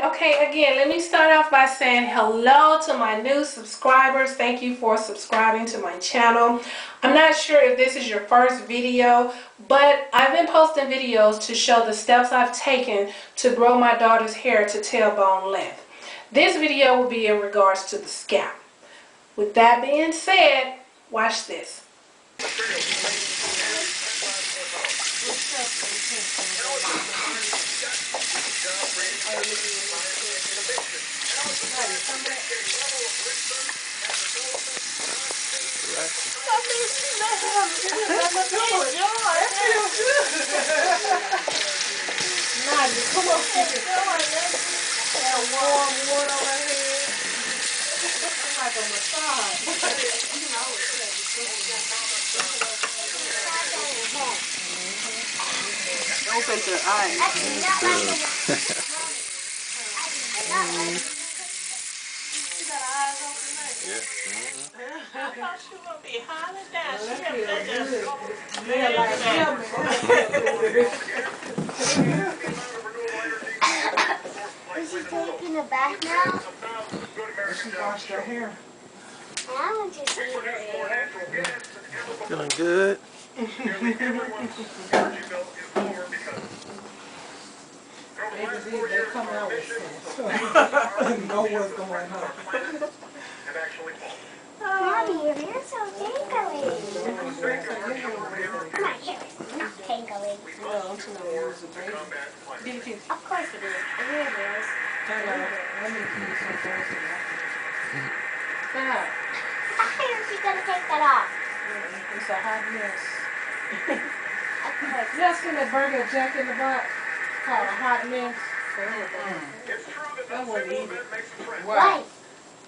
Okay, again, let me start off by saying hello to my new subscribers. Thank you for subscribing to my channel. I'm not sure if this is your first video, but I've been posting videos to show the steps I've taken to grow my daughter's hair to tailbone length. This video will be in regards to the scalp. With that being said, watch this. Come on, warm water on her head. It's like a massage. Open your eyes. You got eyes open there? Yeah. I thought she was going to be hollering down. Is she taking a bath now? She washed her hair. I want to see her hair. Feeling good? They come out with sense. Know what's going on. Mommy, your hair's so tingly. My hair is not tingly. Well, until I use the baby. Of course it is. It really is. Let me do some first. Stop. How is she going to take that off? It's a hot mess. Of course. You ever seen that burger Jack in the Box called a hot mess? I wouldn't eat it. Why?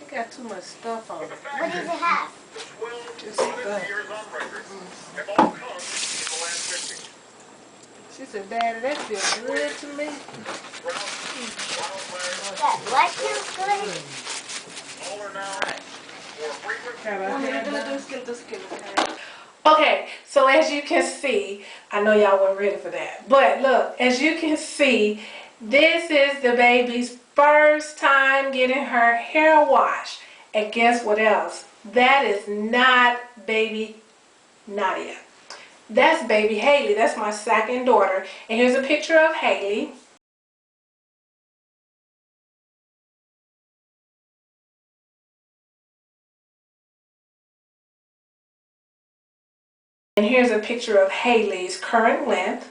It got too much stuff on it. What does it have? Just stuff. She said, Daddy, that feels good to me. That what feels good? Okay, so as you can see, I know y'all weren't ready for that, but look, as you can see, this is the baby's first time getting her hair washed. And guess what else? That is not baby Nadia. That's baby Haley. That's my second daughter. And here's a picture of Haley. And here's a picture of Haley's current length.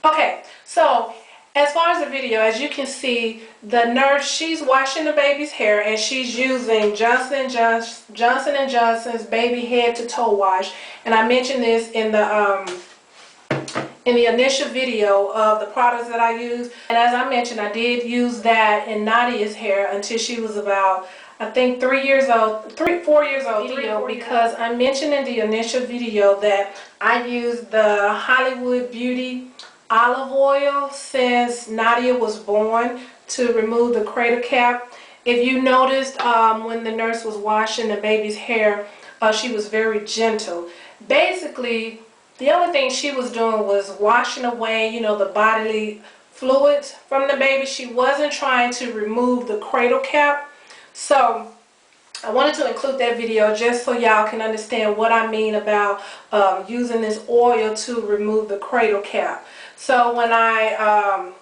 Okay, so as far as the video, as you can see, the nurse, she's washing the baby's hair and she's using Johnson & Johnson's baby head to toe wash. And I mentioned this in the initial video of the products that I use. And as I mentioned, I did use that in Nadia's hair until she was about, I think 4 years old because I mentioned in the initial video that I used the Hollywood Beauty olive oil since Nadia was born to remove the cradle cap. If you noticed when the nurse was washing the baby's hair, she was very gentle. Basically, the only thing she was doing was washing away, you know, the bodily fluids from the baby. She wasn't trying to remove the cradle cap. So I wanted to include that video just so y'all can understand what I mean about using this oil to remove the cradle cap. So when I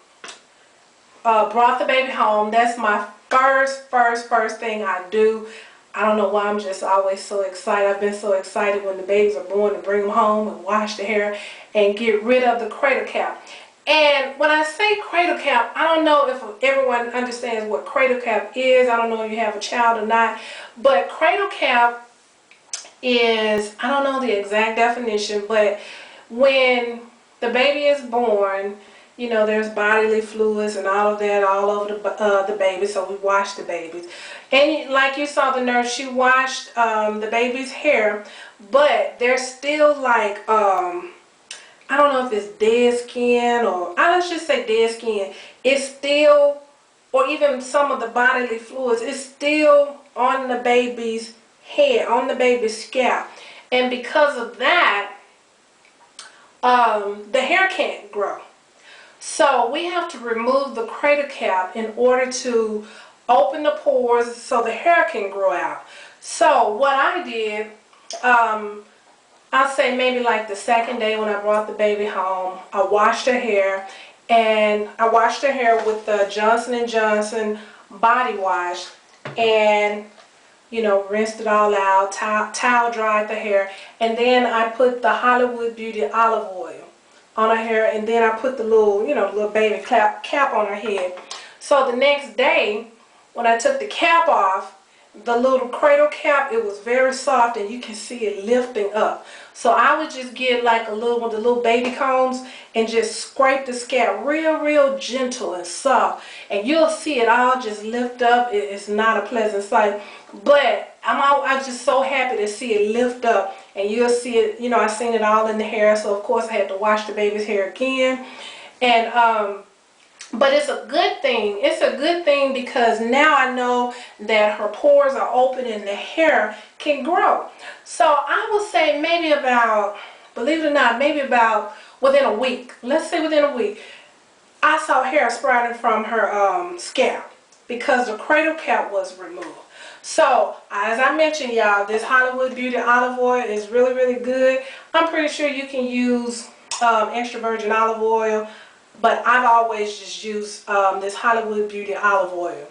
brought the baby home, that's my first thing I do. I don't know why, I'm just always so excited. I've been so excited when the babies are born to bring them home and wash the hair and get rid of the cradle cap. And when I say cradle cap, I don't know if everyone understands what cradle cap is. I don't know if you have a child or not. But cradle cap is, I don't know the exact definition, but when the baby is born, you know, there's bodily fluids and all of that all over the baby, so we wash the babies. And like you saw the nurse, she washed the baby's hair, but there's still like, I don't know if it's dead skin or, let's just say dead skin. It's still, or even some of the bodily fluids, it's still on the baby's head, on the baby's scalp. And because of that, the hair can't grow. So we have to remove the cradle cap in order to open the pores so the hair can grow out. So what I did, I'll say maybe like the second day when I brought the baby home, I washed her hair, and I washed her hair with the Johnson & Johnson body wash, and you know, rinsed it all out, towel dried the hair, and then I put the Hollywood Beauty olive oil on her hair, and then I put the little, you know, little baby cap on her head. So the next day, when I took the cap off, the little cradle cap, it was very soft, and you can see it lifting up. So I would just get like a little, one of the little baby combs, and just scrape the scalp real gentle and soft, and you'll see it all just lift up. It's not a pleasant sight, but I'm just so happy to see it lift up, and you'll see it. You know, I seen it all in the hair, so of course I had to wash the baby's hair again, and but it's a good thing. It's a good thing because now I know that her pores are open and the hair can grow. So I will say maybe about, believe it or not, maybe about within a week. Let's say within a week, I saw hair sprouting from her scalp because the cradle cap was removed. So as I mentioned, y'all, this Hollywood Beauty olive oil is really good. I'm pretty sure you can use extra virgin olive oil, but I've always just used this Hollywood Beauty olive oil.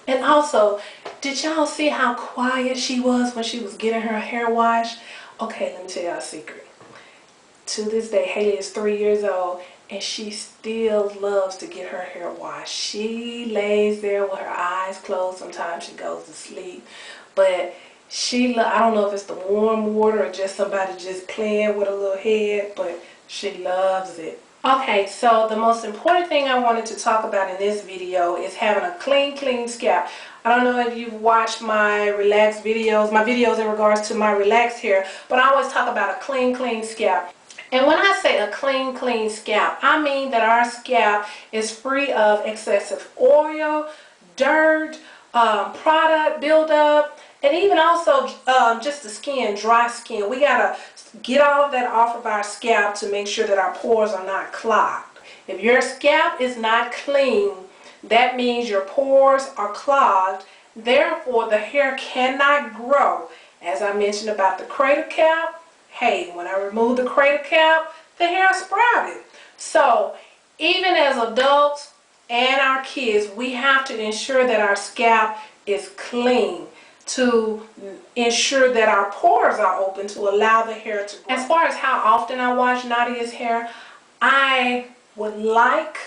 And also, did y'all see how quiet she was when she was getting her hair washed? Okay, let me tell y'all a secret. To this day, Haley is 3 years old, and she still loves to get her hair washed. She lays there with her eyes closed. Sometimes she goes to sleep, but I don't know if it's the warm water or just somebody just playing with her little head, but she loves it. Okay, so the most important thing I wanted to talk about in this video is having a clean scalp. I don't know if you've watched my relaxed videos, my videos in regards to my relaxed hair, but I always talk about a clean scalp. And when I say a clean scalp, I mean that our scalp is free of excessive oil, dirt, product buildup, and even also just the skin, dry skin. We gotta get all of that off of our scalp to make sure that our pores are not clogged. If your scalp is not clean, that means your pores are clogged. Therefore, the hair cannot grow. As I mentioned about the cradle cap, hey, when I removed the cradle cap, the hair sprouted. So even as adults and our kids, we have to ensure that our scalp is clean to ensure that our pores are open to allow the hair to grow. As far as how often I wash Nadia's hair, I would like,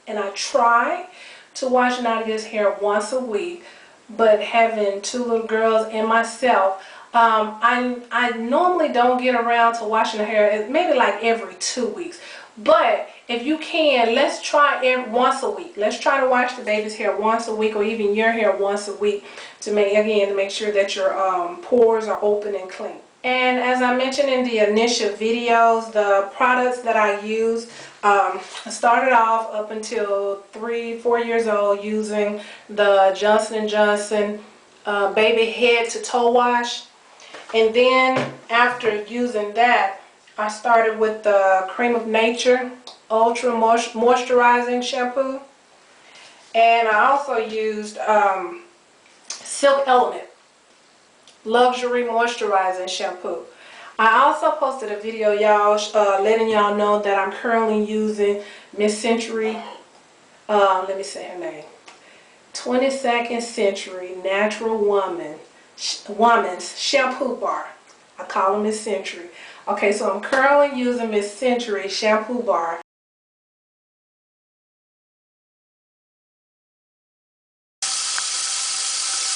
and I try to wash Nadia's hair once a week, but having 2 little girls and myself, I normally don't get around to washing her hair, maybe like every 2 weeks. But if you can, let's try once a week. Let's try to wash the baby's hair once a week, or even your hair once a week, to make sure that your pores are open and clean. And as I mentioned in the initial videos, the products that I use, I started off up until 3-4 years old using the Johnson & Johnson baby head to toe wash. And then after using that, I started with the Cream of Nature Ultra Moisturizing Shampoo. And I also used Silk Element Luxury Moisturizing Shampoo. I also posted a video, y'all, letting y'all know that I'm currently using Miss Century, let me say her name, 22nd Century Natural Woman's Shampoo Bar. I call them Miss Century. Okay, so I'm currently using Miss Century Shampoo Bar.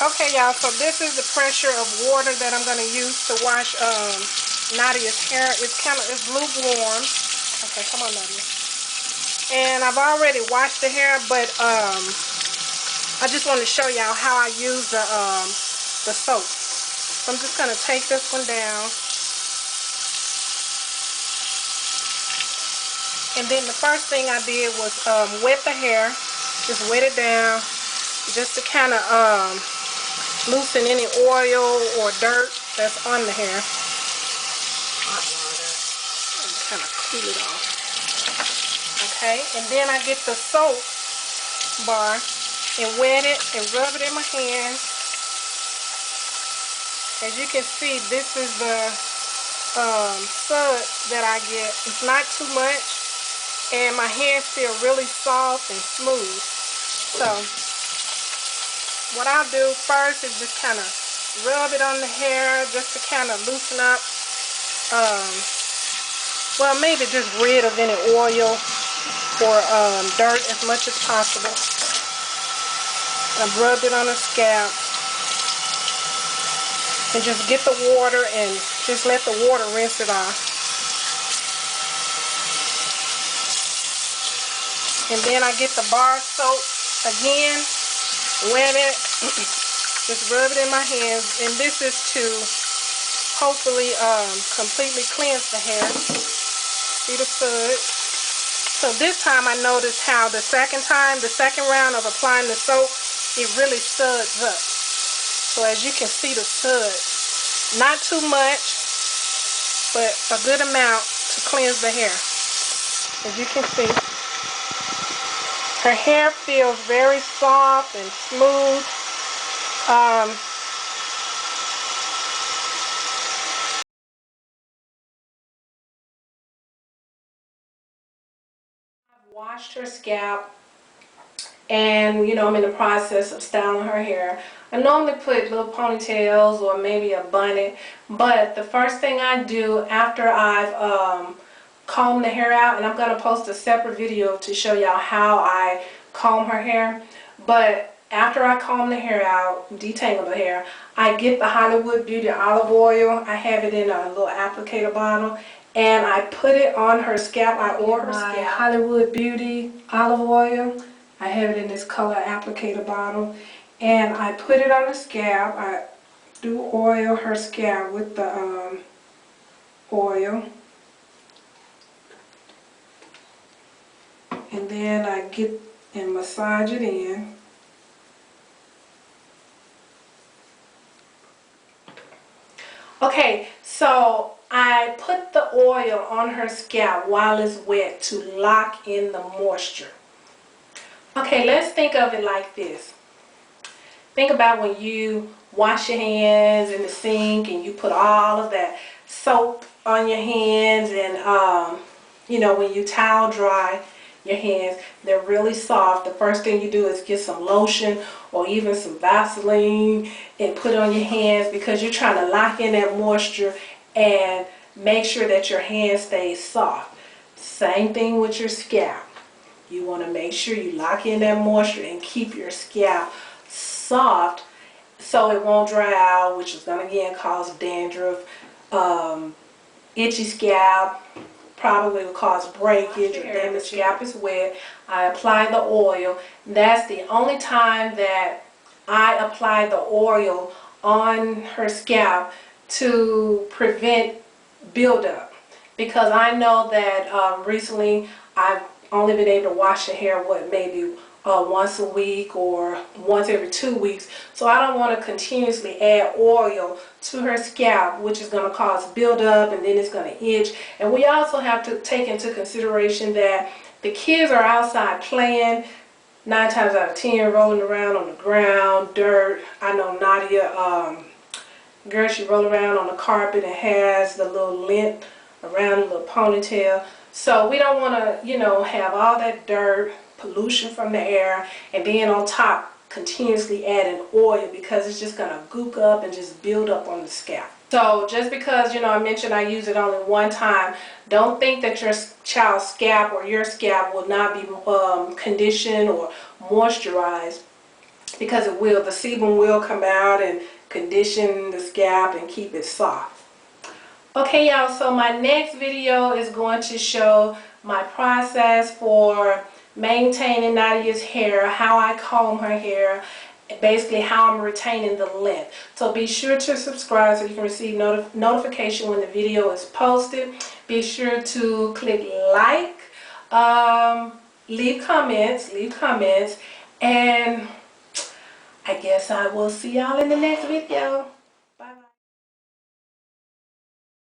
Okay, y'all, so this is the pressure of water that I'm going to use to wash Nadia's hair. It's lukewarm. Okay, come on, Nadia. And I've already washed the hair, but I just want to show y'all how I use the soap. So I'm just going to take this one down. And then the first thing I did was wet the hair. Just wet it down just to kind of loosen any oil or dirt that's on the hair. Kind of cool it off. Okay, and then I get the soap bar and wet it and rub it in my hands. As you can see, this is the suds that I get. It's not too much, and my hands feel really soft and smooth. So what I'll do first is just kind of rub it on the hair just to kind of loosen up. Well, maybe just rid of any oil or dirt as much as possible. I've rubbed it on the scalp. And just get the water and just let the water rinse it off. And then I get the bar soap again, wet it, just rub it in my hands. And this is to hopefully completely cleanse the hair. See the suds? So this time I noticed how the second round of applying the soap, it really suds up. So as you can see the suds, not too much, but a good amount to cleanse the hair. As you can see, her hair feels very soft and smooth. I've washed her scalp, and I'm in the process of styling her hair. I normally put little ponytails or maybe a bonnet, but the first thing I do after I've combed the hair out, and I'm going to post a separate video to show y'all how I comb her hair, but after I comb the hair out, detangle the hair, I get the Hollywood Beauty olive oil. I have it in a little applicator bottle, and I put it on her scalp. I order my Hollywood Beauty olive oil. I have it in this color applicator bottle, and I put it on the scalp. I do oil her scalp with the oil, and then I get and massage it in. Okay, so I put the oil on her scalp while it's wet to lock in the moisture. Okay, let's think of it like this. Think about when you wash your hands in the sink and you put all of that soap on your hands, and when you towel dry your hands, they're really soft. The first thing you do is get some lotion or even some Vaseline and put on your hands, because you're trying to lock in that moisture and make sure that your hands stay soft. Same thing with your scalp. You want to make sure you lock in that moisture and keep your scalp soft so it won't dry out, which is going to again cause dandruff, itchy scalp, probably will cause breakage, or then the scalp is wet. I apply the oil. That's the only time that I apply the oil on her scalp, to prevent buildup, because I know that recently I've only been able to wash her hair maybe once a week or once every 2 weeks, so I don't want to continuously add oil to her scalp, which is going to cause buildup, and then it's going to itch. And we also have to take into consideration that the kids are outside playing, 9 times out of 10 rolling around on the ground, dirt. I know Nadia, girl, she roll around on the carpet and has the little lint around the little ponytail. So we don't want to, have all that dirt, pollution from the air, and then on top continuously adding oil, because it's just going to gook up and just build up on the scalp. So just because, I mentioned I use it only one time, don't think that your child's scalp or your scalp will not be conditioned or moisturized, because it will. The sebum will come out and condition the scalp and keep it soft. Okay, y'all, so my next video is going to show my process for maintaining Nadia's hair, how I comb her hair, basically how I'm retaining the length. So be sure to subscribe so you can receive notification when the video is posted. Be sure to click like, leave comments, and I guess I will see y'all in the next video.